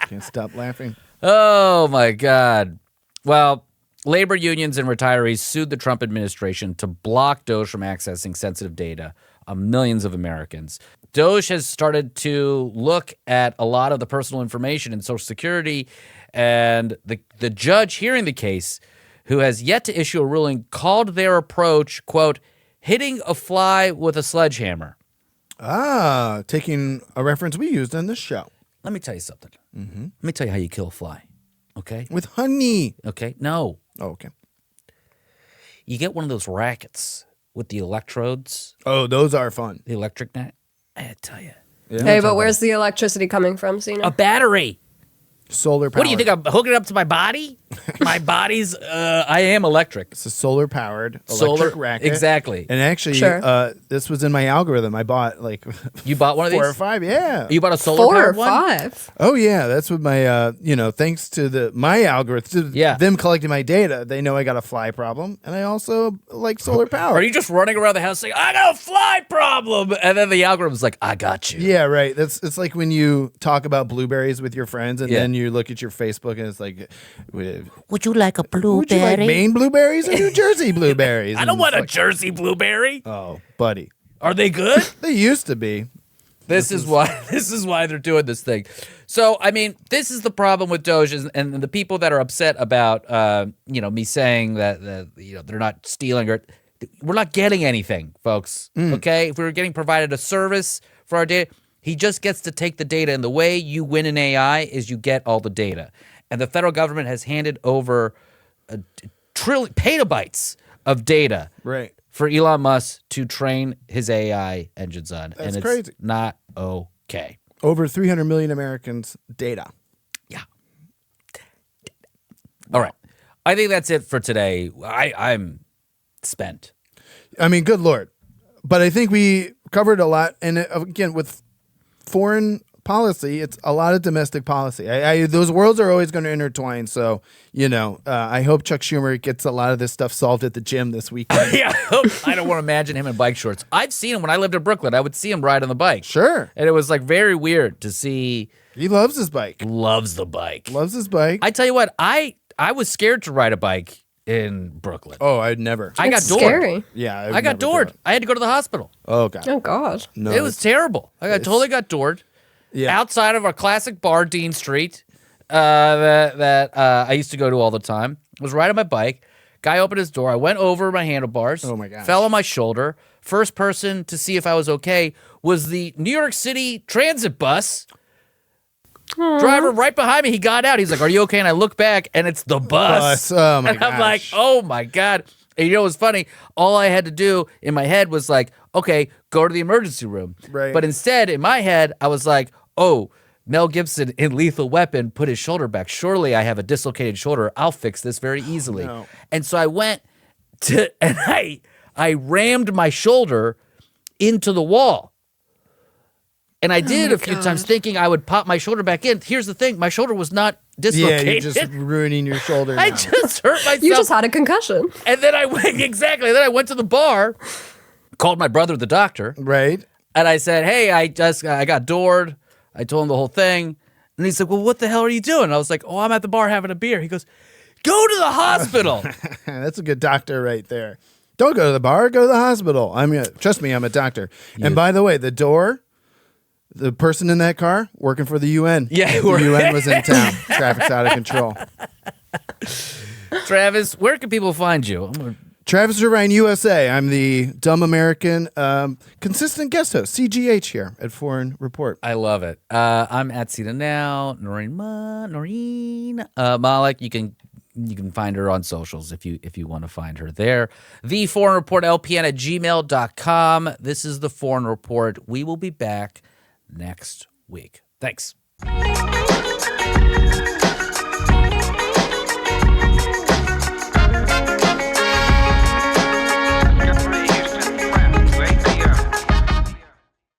Can't stop laughing. Oh, my God. Well, labor unions and retirees sued the Trump administration to block Doge from accessing sensitive data of millions of Americans. Doge has started to look at a lot of the personal information in Social Security, and the judge hearing the case, who has yet to issue a ruling, called their approach, quote, hitting a fly with a sledgehammer. Taking a reference we used on this show. Let me tell you something. Let me tell you how you kill a fly, okay? With honey. Okay? No. Oh, okay. You get one of those rackets with the electrodes, Oh, those are fun. the electric net. I tell you. Yeah. Hey, but where's the electricity coming from, Cena? A battery. Solar powered. What do you think? I'm hooking it up to my body? My body's, I am electric. It's a solar powered electric Solar racket. exactly. And actually, Sure. this was in my algorithm. I bought like You bought one of these? 4 or 5. Yeah. You bought a solar 4 or powered one? 5. Oh yeah, that's what my thanks to my algorithm, them collecting my data, they know I got a fly problem, and I also like solar power. Are you just running around the house saying, I got a fly problem? And then the algorithm's like, I got you. Yeah, right. It's like when you talk about blueberries with your friends, and Yeah. then you look at your Facebook, and it's like, Would you like a blueberry? would you like Maine blueberries or New Jersey blueberries? I don't And want a it's like, Jersey blueberry. oh, buddy, Are they good? they used to be. This is why they're doing this thing. So, I mean, this is the problem with Doge, and the people that are upset about, me saying that they're not stealing or we're not getting anything, folks. Okay, if we were getting provided a service for our data, he just gets to take the data, and the way you win in AI is you get all the data. And the federal government has handed over petabytes of data, Right. for Elon Musk to train his AI engines on. That's and it's crazy. Not okay. Over 300 million Americans' data. Yeah. All right. I think that's it for today. I'm spent. I mean, good Lord. But I think we covered a lot. And again, with foreign policy, it's a lot of domestic policy. Those worlds are always going to intertwine. So, I hope Chuck Schumer gets a lot of this stuff solved at the gym this weekend. Yeah. I don't want to imagine him in bike shorts. I've seen him when I lived in Brooklyn. I would see him ride on the bike. Sure. And it was like very weird to see He loves his bike. Loves the bike. Loves his bike. I tell you what, I was scared to ride a bike in Brooklyn. Oh, I'd never. I got It's doored. scary. Yeah, I got doored. I had to go to the hospital. Oh god. Oh God. No, It was terrible. I totally got doored. Yeah. Outside of our classic bar, Dean Street, that I used to go to all the time. Was riding my bike. Guy opened his door. I went over my handlebars. Oh, my gosh. Fell on my shoulder. First person to see if I was okay was the New York City transit bus. Driver right behind me. He got out. He's like, "Are you okay?" And I look back, and it's the bus. Oh my And I'm like, gosh. "Oh my god!" And you know what's funny? All I had to do in my head was like, "Okay, go to the emergency room." Right. But instead, in my head, I was like, "Oh, Mel Gibson in Lethal Weapon put his shoulder back. Surely I have a dislocated shoulder. I'll fix this very easily." no. And so I went to, and I rammed my shoulder into the wall. And I did a few times thinking I would pop my shoulder back in. Here's the thing. My shoulder was not Yeah, dislocated. you're just ruining your shoulder. I now. just hurt myself. You just had a concussion. And then I went, exactly. Then I went to the bar, called my brother, the doctor, right. and I said, "Hey, I got doored." I told him the whole thing. And he's like, "Well, what the hell are you doing?" And I was like, "Oh, I'm at the bar having a beer." He goes, "Go to the hospital." That's a good doctor right there. Don't go to the bar. Go to the hospital. Trust me, I'm a doctor. And by the way, the person in that car working for the UN. Yeah, the UN was in town. Traffic's out of control. Travis, where can people find you? I'm gonna- Travis Irvine, USA. I'm the dumb American consistent guest host, CGH here at Foreign Report. I love it. I'm at Cena now. Noreen, Malik. You can find her on socials if you want to find her there. The Foreign Report LPN at gmail.com. This is the Foreign Report. We will be back next week. Thanks.